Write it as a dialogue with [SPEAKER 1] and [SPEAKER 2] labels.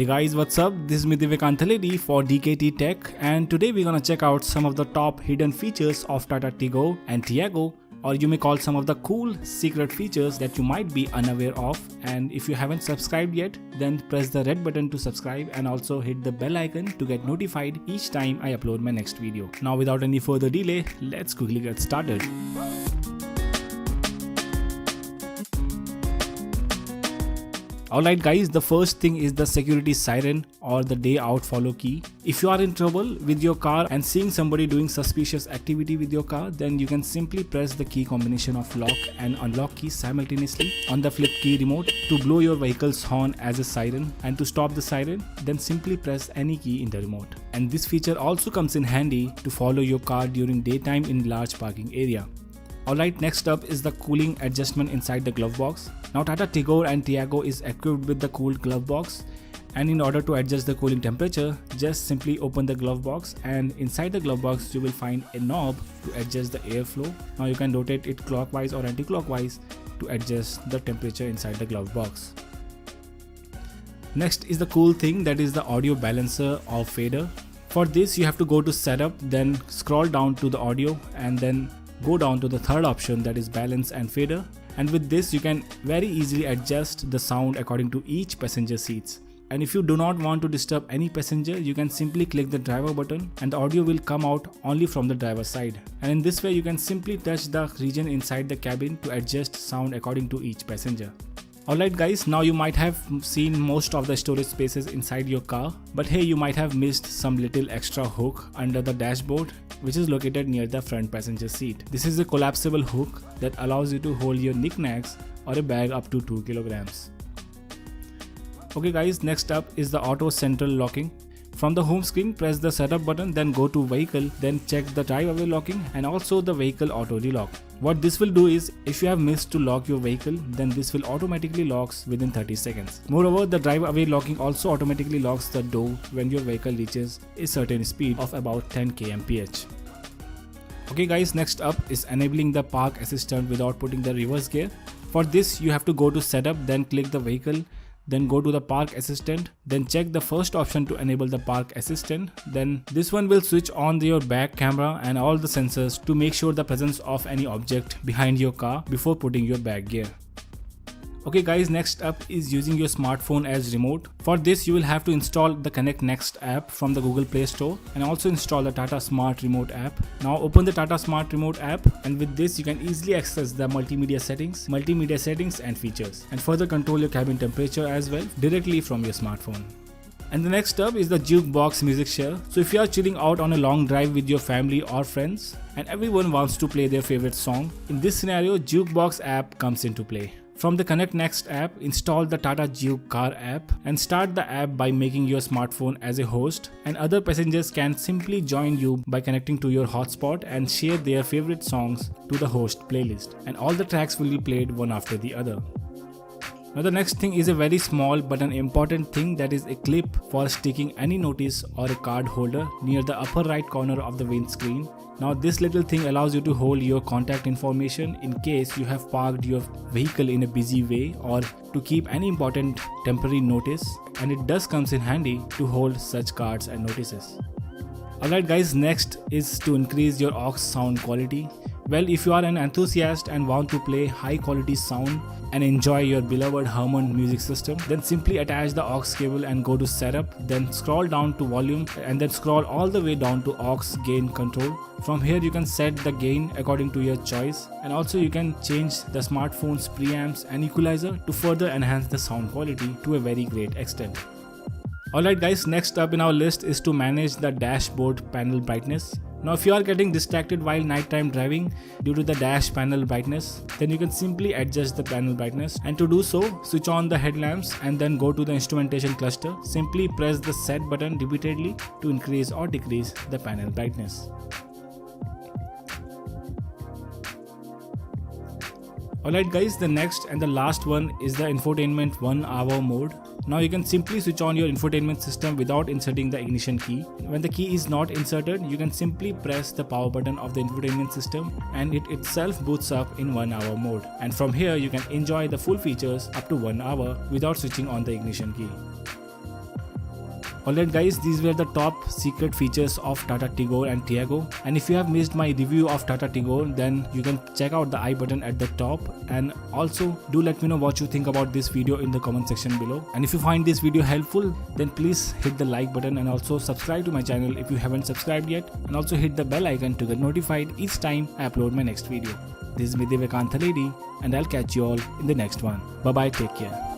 [SPEAKER 1] Hey guys, what's up? This is me Divekant Thaledi for DKT Tech, and today we're gonna check out some of the top hidden features of Tata Tigor and Tiago, or you may call some of the cool secret features that you might be unaware of. And if you haven't subscribed yet, then press the red button to subscribe and also hit the bell icon to get notified each time I upload my next video. Now without any further delay, let's quickly get started. Alright guys, the first thing is the security siren or the day out follow key. If you are in trouble with your car and seeing somebody doing suspicious activity with your car, then you can simply press the key combination of lock and unlock key simultaneously on the flip key remote to blow your vehicle's horn as a siren, and to stop the siren, then simply press any key in the remote. And this feature also comes in handy to follow your car during daytime in large parking area. Alright, next up is the cooling adjustment inside the glove box. Now Tata Tigor and Tiago is equipped with the cooled glove box, and in order to adjust the cooling temperature, just simply open the glove box, and inside the glove box you will find a knob to adjust the airflow. Now you can rotate it clockwise or anti-clockwise to adjust the temperature inside the glove box. Next is the cool thing, that is the audio balancer or fader. For this you have to go to setup, then scroll down to the audio and then go down to the third option, that is balance and fader, and with this you can very easily adjust the sound according to each passenger seats. And if you do not want to disturb any passenger, you can simply click the driver button and the audio will come out only from the driver's side. And in this way you can simply touch the region inside the cabin to adjust sound according to each passenger. Alright guys, now you might have seen most of the storage spaces inside your car, but hey, you might have missed some little extra hook under the dashboard, which is located near the front passenger seat. This is a collapsible hook that allows you to hold your knickknacks or a bag up to 2 kilograms. Okay guys, next up is the auto central locking. From the home screen, press the setup button, then go to vehicle, then check the drive away locking and also the vehicle auto relock. What this will do is, if you have missed to lock your vehicle, then this will automatically locks within 30 seconds. Moreover, the drive away locking also automatically locks the door when your vehicle reaches a certain speed of about 10 kmph. Okay guys, next up is enabling the park assistant without putting the reverse gear. For this, you have to go to setup, then click the vehicle, then go to the park assistant, then check the first option to enable the park assistant. Then this one will switch on your back camera and all the sensors to make sure the presence of any object behind your car before putting your back gear. Okay guys, next up is using your smartphone as remote. For this you will have to install the Connect Next app from the Google Play Store and also install the Tata Smart Remote app. Now open the Tata Smart Remote app, and with this you can easily access the multimedia settings and features, and further control your cabin temperature as well directly from your smartphone. And the next up is the Jukebox Music Share. So if you are chilling out on a long drive with your family or friends and everyone wants to play their favorite song, in this scenario Jukebox app comes into play. From the Connect Next app, install the Tata Juke Car app and start the app by making your smartphone as a host, and other passengers can simply join you by connecting to your hotspot and share their favorite songs to the host playlist, and all the tracks will be played one after the other. Now the next thing is a very small but an important thing, that is a clip for sticking any notice or a card holder near the upper right corner of the windscreen. Now this little thing allows you to hold your contact information in case you have parked your vehicle in a busy way, or to keep any important temporary notice, and it does comes in handy to hold such cards and notices. Alright guys, next is to increase your aux sound quality. Well, if you are an enthusiast and want to play high quality sound and enjoy your beloved Harman music system, then simply attach the aux cable and go to setup, then scroll down to volume and then scroll all the way down to aux gain control. From here you can set the gain according to your choice, and also you can change the smartphone's preamps and equalizer to further enhance the sound quality to a very great extent. Alright guys, next up in our list is to manage the dashboard panel brightness. Now if you are getting distracted while nighttime driving due to the dash panel brightness, then you can simply adjust the panel brightness, and to do so, switch on the headlamps and then go to the instrumentation cluster. Simply press the set button repeatedly to increase or decrease the panel brightness. Alright guys, the next and the last one is the infotainment 1 hour mode. Now you can simply switch on your infotainment system without inserting the ignition key. When the key is not inserted, you can simply press the power button of the infotainment system and it itself boots up in 1 hour mode. And from here you can enjoy the full features up to 1 hour without switching on the ignition key. Alright guys, these were the top secret features of Tata Tigor and Tiago, and if you have missed my review of Tata Tigor, then you can check out the I button at the top, and also do let me know what you think about this video in the comment section below. And if you find this video helpful, then please hit the like button and also subscribe to my channel if you haven't subscribed yet, and also hit the bell icon to get notified each time I upload my next video. This is me Divekant Thaledi, and I'll catch you all in the next one. Bye bye, take care.